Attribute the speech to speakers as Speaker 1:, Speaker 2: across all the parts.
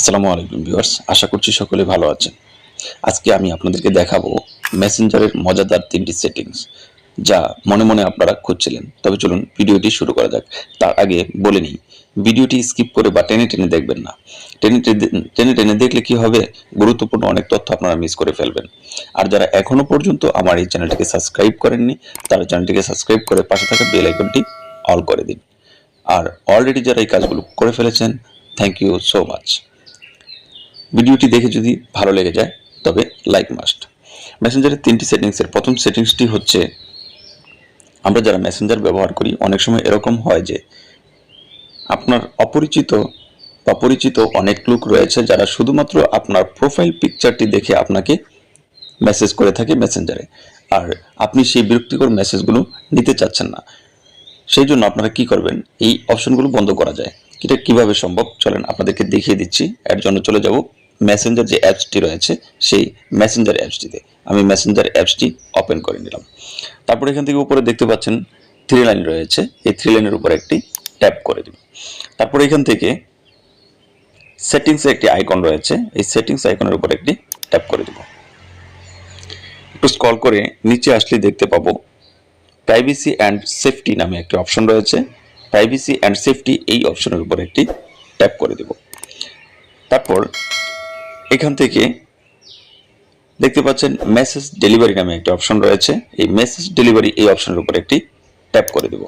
Speaker 1: আসসালামু আলাইকুম ভিউয়ার্স, আশা করছি সকলে ভালো আছেন। আজকে আমি আপনাদেরকে দেখাবো মেসেঞ্জারের মজাদার ৩টি সেটিংস, যা মনে মনে আপনারা খুঁজছিলেন। তবে চলুন ভিডিওটি শুরু করা যাক। তার আগে বলে নিই, ভিডিওটি স্কিপ করে বা টেনে টেনে দেখবেন না। টেনে টেনে দেখলে কি হবে, গুরুত্বপূর্ণ অনেক তথ্য আপনারা মিস করে ফেলবেন। আর যারা এখনো পর্যন্ত আমার এই চ্যানেলটিকে সাবস্ক্রাইব করেননি, তারা চ্যানেলটিকে সাবস্ক্রাইব করে পাশে থাকা বেল আইকনটি অল করে দিন। আর অলরেডি যারা এই কাজগুলো করে ফেলেছেন, থ্যাংক ইউ সো মাচ। ভিডিওটি দেখে যদি ভালো লেগে যায় তবে লাইক মাস্ট। মেসেঞ্জারের 3টি সেটিংসের প্রথম সেটিংসটি হচ্ছে, আমরা যারা মেসেঞ্জার ব্যবহার করি অনেক সময় এরকম হয় যে আপনার অপরিচিত বা পরিচিত অনেক লোক রয়েছে যারা শুধুমাত্র আপনার প্রোফাইল পিকচারটি দেখে আপনাকে মেসেজ করে থাকে মেসেঞ্জারে, আর আপনি সেই বিরক্তিকর মেসেজগুলো নিতে চাচ্ছেন না। সেই জন্য আপনারা কি করবেন, এই অপশনগুলো বন্ধ করা যায়। এটা কিভাবে সম্ভব চলেন আপনাদেরকে দেখিয়ে দিচ্ছি। এর জন্য চলে যাব মেসেঞ্জার যে অ্যাপসটি রয়েছে সেই মেসেঞ্জার অ্যাপসটিতে। আমি মেসেঞ্জার অ্যাপসটি ওপেন করে নিলাম। তারপর এখান থেকে উপরে দেখতে পাচ্ছেন 3 লাইন রয়েছে, এই 3 লাইনের উপর একটি ট্যাপ করে দিন। তারপর এখান থেকে সেটিংসে একটি আইকন রয়েছে, এই সেটিংস আইকনের উপর একটি ট্যাপ করে দিব। একটু স্ক্রল করে নিচে আসলে দেখতে পাবো প্রাইভেসি অ্যান্ড সেফটি নামে একটি অপশন রয়েছে। প্রাইভেসি অ্যান্ড সেফটি এই অপশনের উপর একটি ট্যাপ করে দেব। তারপর এখান থেকে দেখতে পাচ্ছেন মেসেজ ডেলিভারি নামে একটি অপশন রয়েছে, এই মেসেজ ডেলিভারি এই অপশনের উপর একটি ট্যাপ করে দেব।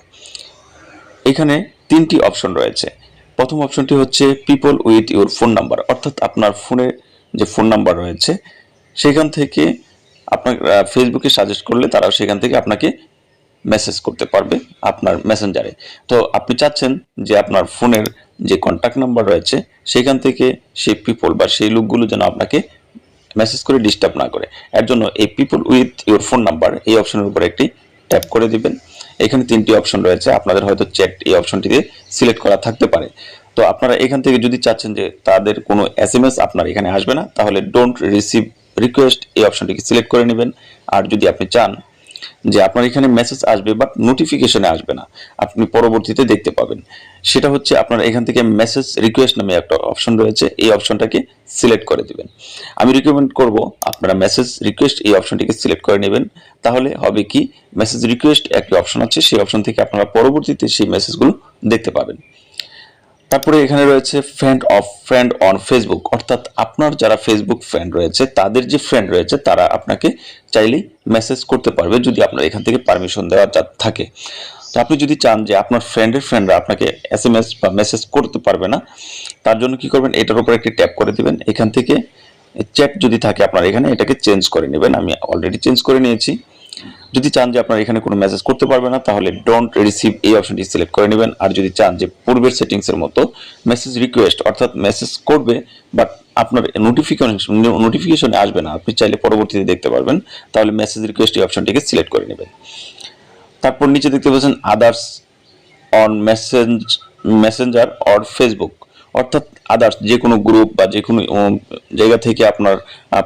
Speaker 1: এখানে 3টি অপশন রয়েছে। প্রথম অপশনটি হচ্ছে people with your phone number, অর্থাৎ আপনার ফোনে যে ফোন নাম্বার রয়েছে সেখান থেকে আপনার ফেসবুকে সাজেস্ট করলে তারা সেখান থেকে আপনাকে মেসেজ করতে পারবে আপনার মেসেঞ্জারে। তো আপনি চাচ্ছেন যে আপনার ফোনের যে কন্ট্যাক্ট নাম্বার রয়েছে সেখান থেকে সেই পিপল বা সেই লোকগুলো যেন আপনাকে মেসেজ করে ডিস্টার্ব না করে, এর জন্য এই people with your phone number এই অপশনের উপর একটি ট্যাপ করে দিবেন। এখানে 3টি অপশন রয়েছে, আপনাদের হয়তো চ্যাট এই অপশনটিতে সিলেক্ট করা থাকতে পারে। তো আপনারা এখান থেকে যদি চাচ্ছেন যে তাদের কোনো এসএমএস আপনার এখানে আসবে না, তাহলে ডোন্ট রিসিভ রিকোয়েস্ট এই অপশনটিকে সিলেক্ট করে নেবেন। আর যদি আপনি চান যে আপনার এখানে মেসেজ আসবে বাট নোটিফিকেশনে আসবে না, আপনি পরবর্তীতে দেখতে পাবেন, সেটা হচ্ছে আপনার এখান থেকে মেসেজ রিকোয়েস্ট নামে একটা অপশন রয়েছে, এই অপশনটাকে সিলেক্ট করে দিবেন। আমি রিকমেন্ড করব আপনারা মেসেজ রিকোয়েস্ট এই অপশনটিকে সিলেক্ট করে নেবেন। তাহলে হবে কি, মেসেজ রিকোয়েস্ট একটি অপশন আছে, সেই অপশন থেকে আপনারা পরবর্তীতে সেই মেসেজগুলো দেখতে পাবেন। তারপরে এখানে রয়েছে ফ্রেন্ড অন ফেসবুক, অর্থাৎ আপনার যারা ফেসবুক ফ্রেন্ড রয়েছে তাদের যে ফ্রেন্ড রয়েছে তারা আপনাকে চাইলেই মেসেজ করতে পারবে যদি আপনার এখান থেকে পারমিশন দেওয়া থাকে। তো আপনি যদি চান যে আপনার ফ্রেন্ডরা আপনাকে এসএমএস বা মেসেজ করতে পারবে না, তার জন্য কি করবেন, এটার উপর একটি ট্যাপ করে দিবেন। এখান থেকে চ্যাট যদি থাকে আপনার এখানে, এটাকে চেঞ্জ করে নেবেন। আমি অলরেডি চেঞ্জ করে নিয়েছি। যদি চান যে আপনার এখানে কোনো মেসেজ করতে পারবে না, তাহলে ডোন্ট রিসিভ এই অপশনটি সিলেক্ট করে নেবেন। আর যদি চান যে পূর্বের সেটিংসের মতো মেসেজ রিকোয়েস্ট, অর্থাৎ মেসেজ করবে বাট আপনার নোটিফিকেশনে আসবে না, আপনি চাইলে পরবর্তীতে দেখতে পারবেন, তাহলে মেসেজ রিকোয়েস্ট এই অপশনটিকে সিলেক্ট করে নেবেন। তারপর নিচে দেখতে পাচ্ছেন others on Messenger or Facebook, অর্থাৎ আদার্স যে কোনো গ্রুপ বা যে কোনো জায়গা থেকে আপনার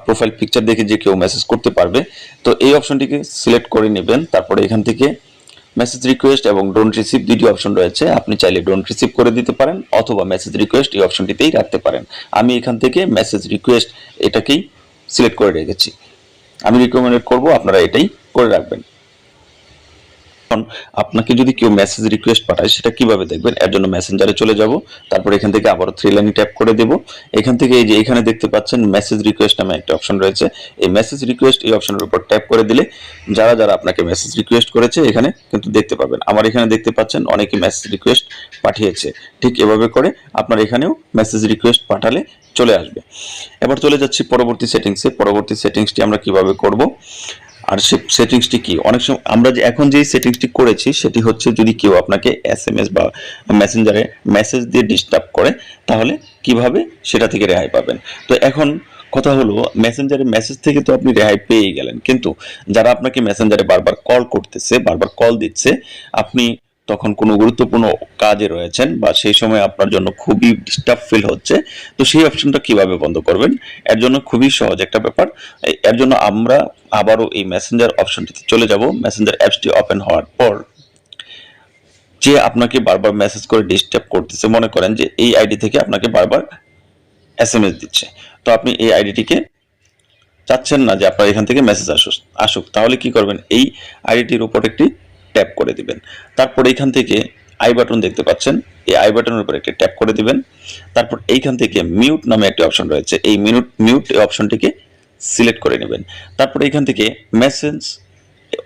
Speaker 1: প্রোফাইল পিকচার দেখে যে কেউ মেসেজ করতে পারবে। তো এই অপশনটিকে সিলেক্ট করে নেবেন। তারপরে এখান থেকে মেসেজ রিকোয়েস্ট এবং ডোন্ট রিসিভ দুটি অপশন রয়েছে, আপনি চাইলে ডোন্ট রিসিভ করে দিতে পারেন অথবা মেসেজ রিকোয়েস্ট এই অপশনটিতেই রাখতে পারেন। আমি এখান থেকে মেসেজ রিকোয়েস্ট এটাকেই সিলেক্ট করে রেখেছি। আমি রিকমেন্ড করব আপনারা এটাই করে রাখবেন। আপনাকে যদি কেউ মেসেজ রিকোয়েস্ট পাঠায় সেটা কিভাবে দেখবেন, এর জন্য মেসেঞ্জারে চলে যাব। তারপর এখান থেকে আবারও 3 লাইনে ট্যাপ করে দেব। এখান থেকে এই যে এখানে দেখতে পাচ্ছেন মেসেজ রিকোয়েস্ট নামে একটা অপশন রয়েছে, এই মেসেজ রিকোয়েস্ট এই অপশনের উপর ট্যাপ করে দিলে যারা যারা আপনাকে মেসেজ রিকোয়েস্ট করেছে এখানে কিন্তু দেখতে পাবেন। আমার এখানে দেখতে পাচ্ছেন অনেকে মেসেজ রিকোয়েস্ট পাঠিয়েছে। ঠিক এভাবে করে আপনার এখানেও মেসেজ রিকোয়েস্ট পাঠালে চলে আসবে। এবার চলে যাচ্ছি পরবর্তী সেটিংসে। পরবর্তী সেটিংসটি আমরা কিভাবে করব, আর সেটিংসটি কি, অনেক সময় আমরা যে এখন যে সেটিংসটি করেছি সেটি হচ্ছে যদি কেউ আপনাকে এসএমএস বা মেসেঞ্জারে মেসেজ দিয়ে ডিস্টার্ব করে তাহলে কিভাবে সেটা থেকে রেহাই পাবেন। তো এখন কথা হলো, মেসেঞ্জারে মেসেজ থেকে তো আপনি রেহাই পেয়ে গেলেন, কিন্তু যারা আপনাকে মেসেঞ্জারে বারবার কল করতেছে, বারবার কল দিচ্ছে, আপনি তখন কোনো গুরুত্বপূর্ণ কাজে রয়েছেন বা সেই সময় আপনার জন্য খুবই ডিস্টার্ব ফিল হচ্ছে, তো সেই অপশনটা কিভাবে বন্ধ করবেন, এর জন্য খুবই সহজ একটা ব্যাপার। এর জন্য আমরা আবারও এই মেসেঞ্জার অপশনটিতে চলে যাব। মেসেঞ্জার অ্যাপসটি ওপেন হওয়ার পর যে আপনাকে বারবার মেসেজ করে ডিস্টার্ব করতেছে, মনে করেন যে এই আইডি থেকে আপনাকে বারবার SMS দিচ্ছে। তো আপনি এই আইডিটিকে চাচ্ছেন না যে আপনার এখান থেকে মেসেজ আসুক, তাহলে কি করবেন, এই আইডিটির উপর একটি ট্যাপ করে দিবেন। তারপর এইখান থেকে আই বাটন দেখতে পাচ্ছেন, এই আই বাটনের উপর একটি ট্যাপ করে দিবেন। তারপর এইখান থেকে মিউট নামে একটি অপশন রয়েছে, এই মিউট এই অপশনটিকে সিলেক্ট করে নেবেন। তারপর এইখান থেকে মেসেজ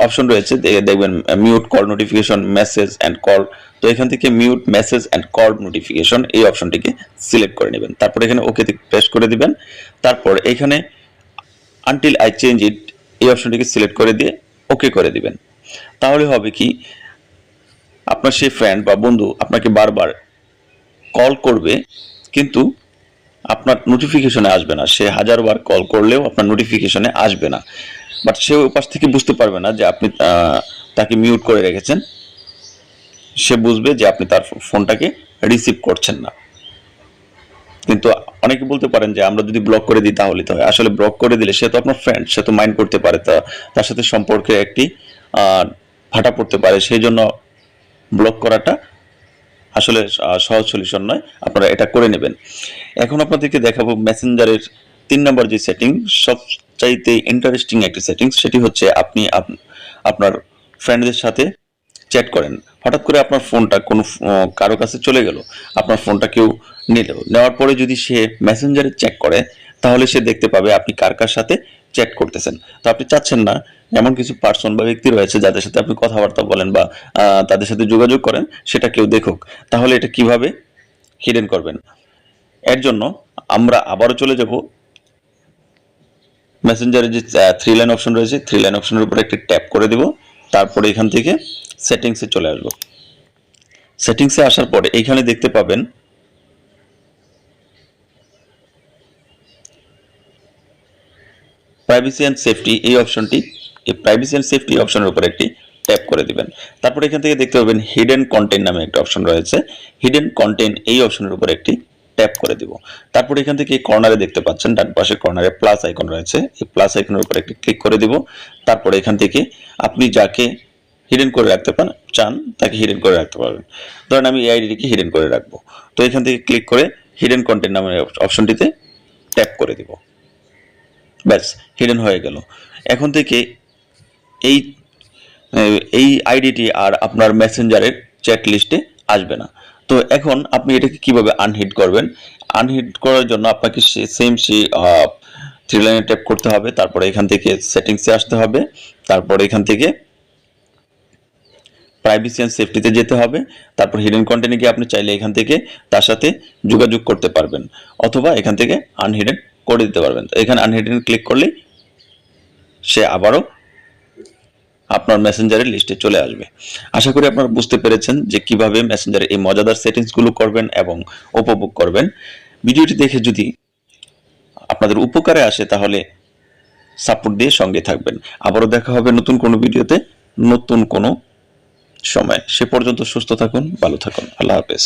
Speaker 1: অপশন রয়েছে, দেখবেন mute call notification, message and call. তো এখান থেকে mute message and call notification এই অপশনটিকে সিলেক্ট করে নেবেন। তারপর এখানে ওকে প্রেস করে দিবেন। তারপর এখানে আনটিল আই চেঞ্জ ইট এই অপশনটিকে সিলেক্ট করে দিয়ে ওকে করে দিবেন। তাহলে হবে কি, আপনার সেই ফ্রেন্ড বা বন্ধু আপনাকে বারবার কল করবে, কিন্তু আপনার নোটিফিকেশনে আসবে না। সে হাজারবার কল করলেও আপনার নোটিফিকেশনে আসবে না, বাট সে ওই পাশ থেকে বুঝতে পারবে না যে আপনি তাকে মিউট করে রেখেছেন। সে বুঝবে যে আপনি তার ফোনটাকে রিসিভ করছেন না। কিন্তু অনেকে বলতে পারেন যে আমরা যদি ব্লক করে দিই তাহলে তো হয়। আসলে ব্লক করে দিলে সে তো আপনার ফ্রেন্ড, সে তো মাইন্ড করতে পারে, তার সাথে সম্পর্কে একটি ভাটা পড়তে পারে। সেই জন্য ব্লক করাটা আসলে সহজ সলিউশন নয়, আপনারা এটা করে নেবেন। এখন আপনাদেরকে দেখাবো মেসেঞ্জারের 3 নম্বর যে সেটিং, সবচাইতে ইন্টারেস্টিং একটি সেটিংস। সেটি হচ্ছে আপনি আপনার ফ্রেন্ডদের সাথে চ্যাট করেন, হঠাৎ করে আপনার ফোনটা কোনো কারো কাছে চলে গেল, আপনার ফোনটা কেউ নেওয়ার পরে যদি সে মেসেঞ্জারে চেক করে, তাহলে সে দেখতে পাবে আপনি কার কার সাথে চ্যাট করতেছেন। তো আপনি চাচ্ছেন না এমন কিছু পার্সন বা ব্যক্তি রয়েছে যাদের সাথে আপনি কথাবার্তা বলেন বা তাদের সাথে যোগাযোগ করেন, সেটা কেউ দেখুক। তাহলে এটা কিভাবে হিডেন করবেন? এর জন্য আমরা আবারও চলে যাব মেসেঞ্জারে যে 3 লাইন অপশন রয়েছে, 3 লাইন অপশনের উপর একটা ট্যাপ করে দিব। তারপরে এখান থেকে সেটিংসে চলে আসব। সেটিংসে আসার পরে এইখানে দেখতে পাবেন প্রাইভেসি অ্যান্ড সেফটি এই অপশনটি, এই প্রাইভেসি অ্যান্ড সেফটি অপশনের উপর একটি ট্যাপ করে দিবেন। তারপর এখান থেকে দেখতে পাবেন হিডেন কন্টেন্ট নামে একটা অপশন রয়েছে, হিডেন কন্টেন্ট এই অপশনের উপর একটি ট্যাপ করে দিব। তারপর এখান থেকে কর্নারে দেখতে পাচ্ছেন, ডান পাশে কর্নারে প্লাস আইকন রয়েছে, এই প্লাস আইকনের উপর একটি ক্লিক করে দিব। তারপর এখান থেকে আপনি যাকে হিডেন করে রাখতে চান তাকে হিডেন করে রাখতে পারবেন। ধরেন আমি এই আইডিটিকে হিডেন করে রাখবো, তো এখান থেকে ক্লিক করে হিডেন কন্টেন্ট নামের অপশনটিতে ট্যাপ করে দিব। ব্যাস, হিডেন হয়ে গেল। এখন থেকে এই এই আইডিটি আর আপনার মেসেঞ্জারের চ্যাট লিস্টে আসবে না। তো এখন আপনি এটাকে কিভাবে আনহিড করবেন? আনহিড করার জন্য আপনাকে সেই 3 লাইনে ট্যাপ করতে হবে। তারপরে এখান থেকে সেটিংসে আসতে হবে। তারপরে এখান থেকে প্রাইভেসি অ্যান্ড সেফটিতে যেতে হবে। তারপর হিডেন কন্টেন্টে গিয়ে আপনি চাইলে এখান থেকে তার সাথে যোগাযোগ করতে পারবেন, অথবা এখান থেকে আনহিডেন করে দিতে পারবেন। এখানে আনহিডেন ক্লিক করলেই সে আবারও আপনার মেসেঞ্জারের লিস্টে চলে আসবে। আশা করি আপনারা বুঝতে পেরেছেন যে কিভাবে মেসেঞ্জারে এই মজাদার সেটিংসগুলো করবেন এবং উপভোগ করবেন। ভিডিওটি দেখে যদি আপনাদের উপকারে আসে তাহলে সাপোর্ট দিয়ে সঙ্গে থাকবেন। আবারও দেখা হবে নতুন কোনো ভিডিওতে, নতুন কোনো সময়। সে পর্যন্ত সুস্থ থাকুন, ভালো থাকুন। আল্লাহ হাফেজ।